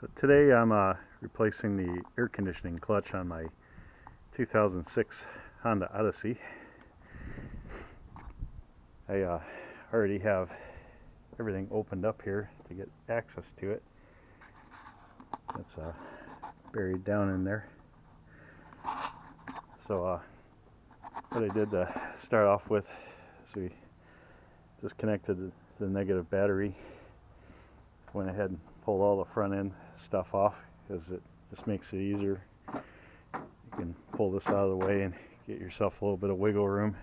So today I'm replacing the air conditioning clutch on my 2006 Honda Odyssey. I already have everything opened up here to get access to it. It's buried down in there. So what I did to start off with is we disconnected the negative battery, went ahead and pulled all the front end stuff off because it just makes it easier. You can pull this out of the way and get yourself a little bit of wiggle room.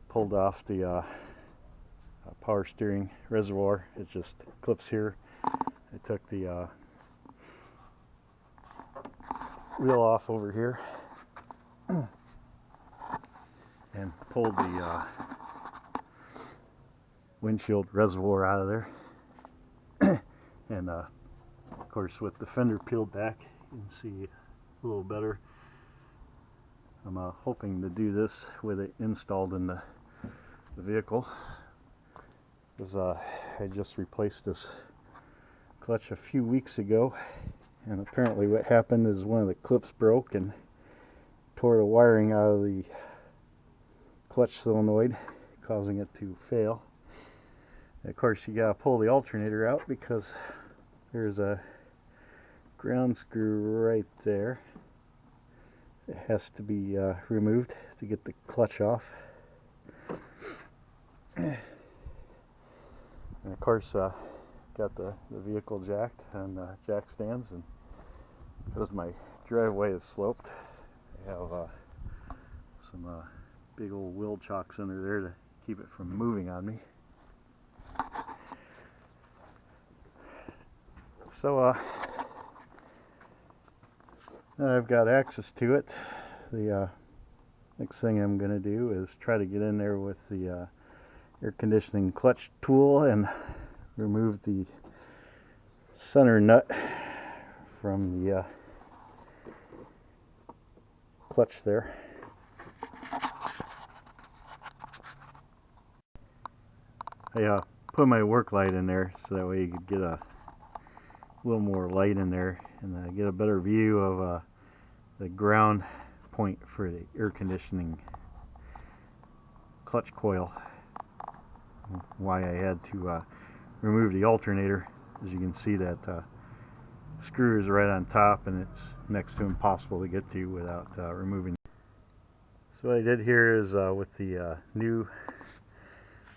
Pulled off the power steering reservoir. It just clips here. I took the wheel off over here and pulled the windshield reservoir out of there. And of course, with the fender peeled back, you can see a little better. I'm hoping to do this with it installed in the vehicle, because I just replaced this clutch a few weeks ago, and apparently what happened is one of the clips broke and tore the wiring out of the clutch solenoid, causing it to fail. And of course, you gotta pull the alternator out because there's a ground screw right there. It has to be removed to get the clutch off. And of course, got the vehicle jacked on jack stands, and because my driveway is sloped, I have some big old wheel chocks under there to keep it from moving on me. So now I've got access to it. The next thing I'm going to do is try to get in there with the air conditioning clutch tool and remove the center nut from the clutch there. I put my work light in there so that way you could get a little more light in there and get a better view of the ground point for the air conditioning clutch coil. Why I had to remove the alternator, as you can see that screw is right on top and it's next to impossible to get to without removing. So what I did here is with the new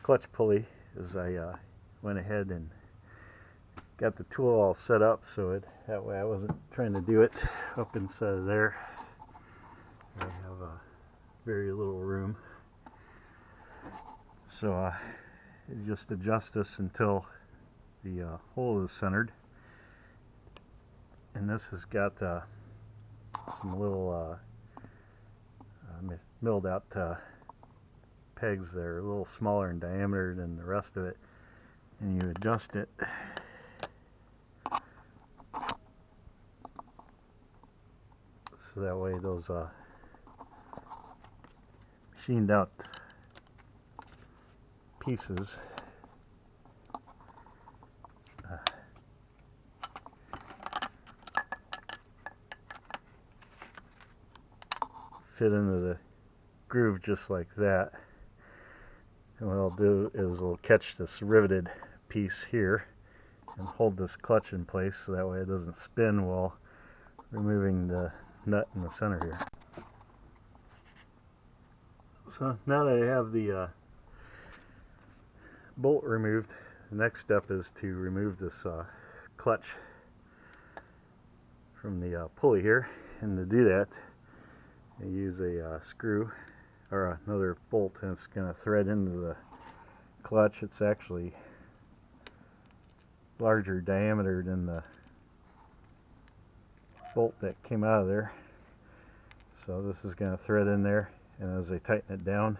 clutch pulley is I went ahead and got the tool all set up so that way I wasn't trying to do it up inside of there. I have very little room. So just adjust this until the hole is centered. And this has got some little milled out pegs that are a little smaller in diameter than the rest of it. And you adjust it so that way those machined out pieces fit into the groove just like that. And what I'll do is I'll catch this riveted piece here and hold this clutch in place so that way it doesn't spin while removing the nut in the center here. So now that I have the bolt removed, the next step is to remove this clutch from the pulley here. And to do that, I use a screw or another bolt, and it's going to thread into the clutch. It's actually larger diameter than the bolt that came out of there. So this is going to thread in there, and as I tighten it down,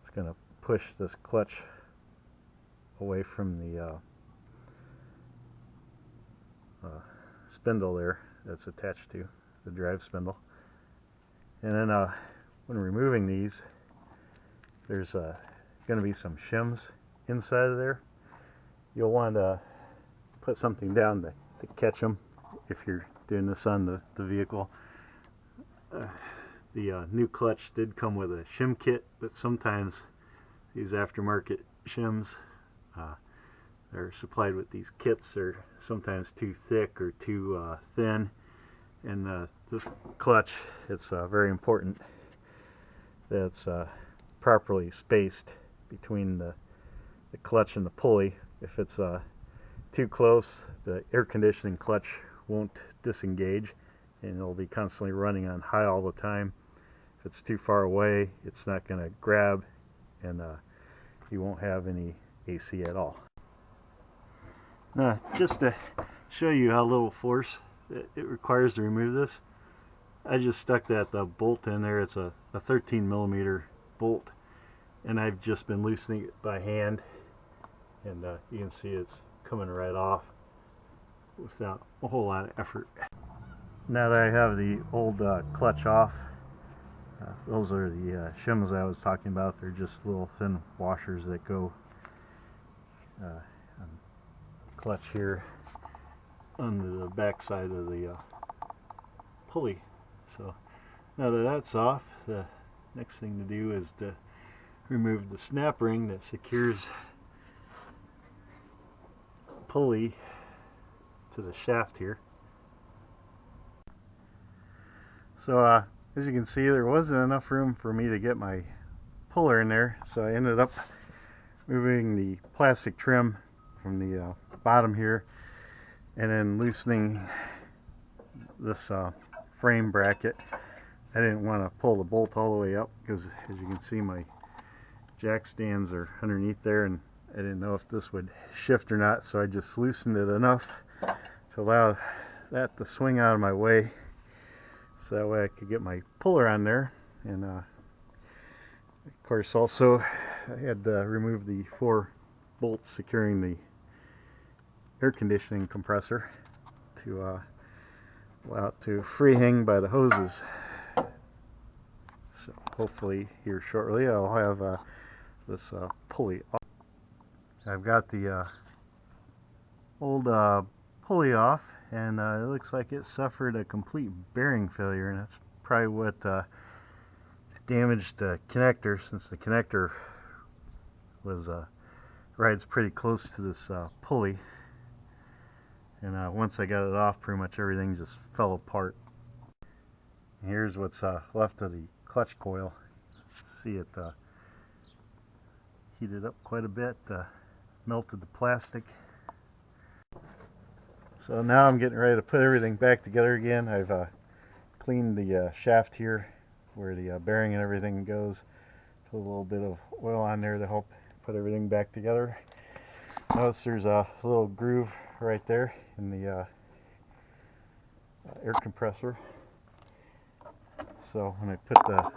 it's going to push this clutch away from the spindle there that's attached to the drive spindle. And then when removing these, there's going to be some shims inside of there. You'll want to put something down to to catch them if you're doing this on the vehicle. The new clutch did come with a shim kit, but sometimes these aftermarket shims, they're supplied with these kits, are sometimes too thick or too thin. And this clutch, it's very important that it's properly spaced between the clutch and the pulley. If it's too close, the air conditioning clutch won't disengage and it'll be constantly running on high all the time. If it's too far away, it's not going to grab, and you won't have any AC at all. Now, just to show you how little force it requires to remove this, I just stuck that bolt in there. It's a 13 millimeter bolt, and I've just been loosening it by hand, and you can see it's coming right off without a whole lot of effort. Now that I have the old clutch off, those are the shims I was talking about. They're just little thin washers that go on the clutch here on the back side of the pulley. So now that that's off, the next thing to do is to remove the snap ring that secures the pulley to the shaft here. So as you can see, there wasn't enough room for me to get my puller in there, so I ended up moving the plastic trim from the bottom here and then loosening this frame bracket. I didn't want to pull the bolt all the way up because, as you can see, my jack stands are underneath there, and I didn't know if this would shift or not, so I just loosened it enough to allow that to swing out of my way, so that way I could get my puller on there. And of course, also I had to remove the 4 bolts securing the air conditioning compressor to allow it to free hang by the hoses. So hopefully here shortly I'll have this pulley off. I've got the old pulley off, and it looks like it suffered a complete bearing failure, and that's probably what damaged the connector, since the connector was rides pretty close to this pulley. And once I got it off, pretty much everything just fell apart. And here's what's left of the clutch coil. See it heated up quite a bit, melted the plastic. So now I'm getting ready to put everything back together again. I've cleaned the shaft here where the bearing and everything goes. Put a little bit of oil on there to help put everything back together. Notice there's a little groove right there in the air compressor. So when I put the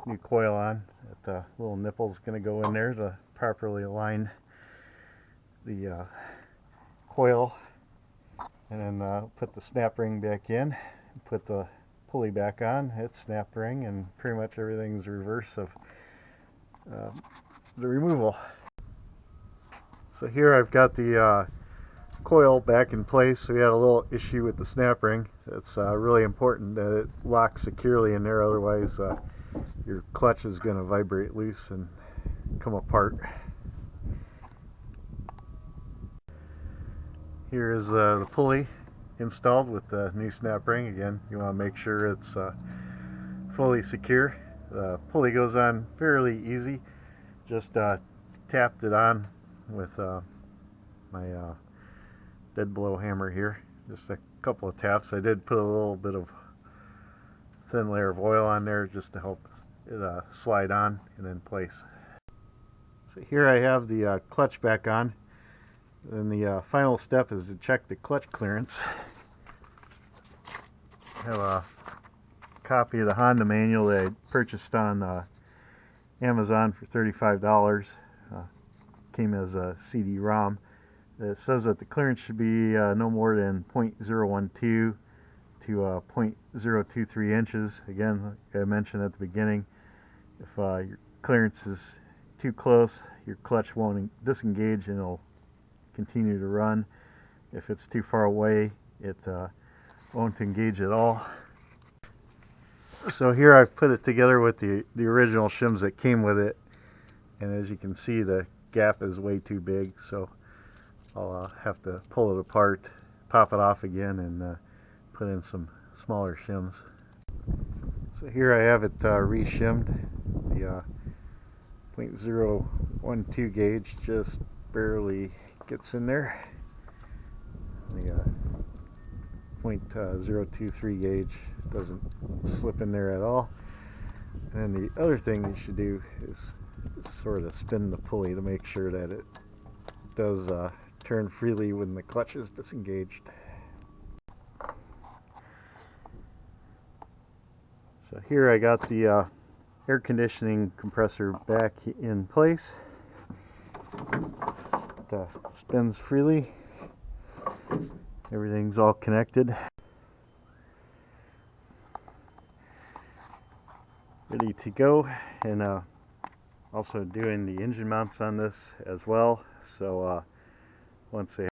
new coil on, that little nipple is going to go in there to properly align the coil, and then put the snap ring back in, put the pulley back on, hit snap ring, and pretty much everything's reverse of the removal. So here I've got the coil back in place. We had a little issue with the snap ring. It's really important that it locks securely in there, otherwise your clutch is going to vibrate loose and come apart. Here is the pulley installed with the new snap ring. Again, you want to make sure it's fully secure. The pulley goes on fairly easy. Just tapped it on with my dead blow hammer here. Just a couple of taps. I did put a little bit of thin layer of oil on there just to help it slide on and in place. So here I have the clutch back on. Then the final step is to check the clutch clearance. I have a copy of the Honda manual that I purchased on Amazon for $35. Came as a CD-ROM. It says that the clearance should be no more than 0.012 to 0.023 inches. Again, like I mentioned at the beginning, if your clearance is too close, your clutch won't disengage and it'll continue to run. If it's too far away, it won't engage at all. So here I've put it together with the original shims that came with it, and as you can see, the gap is way too big, so I'll have to pull it apart, pop it off again, and put in some smaller shims. So here I have it re-shimmed. The 0.012 gauge just barely gets in there. The 0.023 gauge doesn't slip in there at all. And then the other thing you should do is sort of spin the pulley to make sure that it does turn freely when the clutch is disengaged. So here I got the air conditioning compressor back in place. It spins freely. Everything's all connected. Ready to go, and also doing the engine mounts on this as well. So once they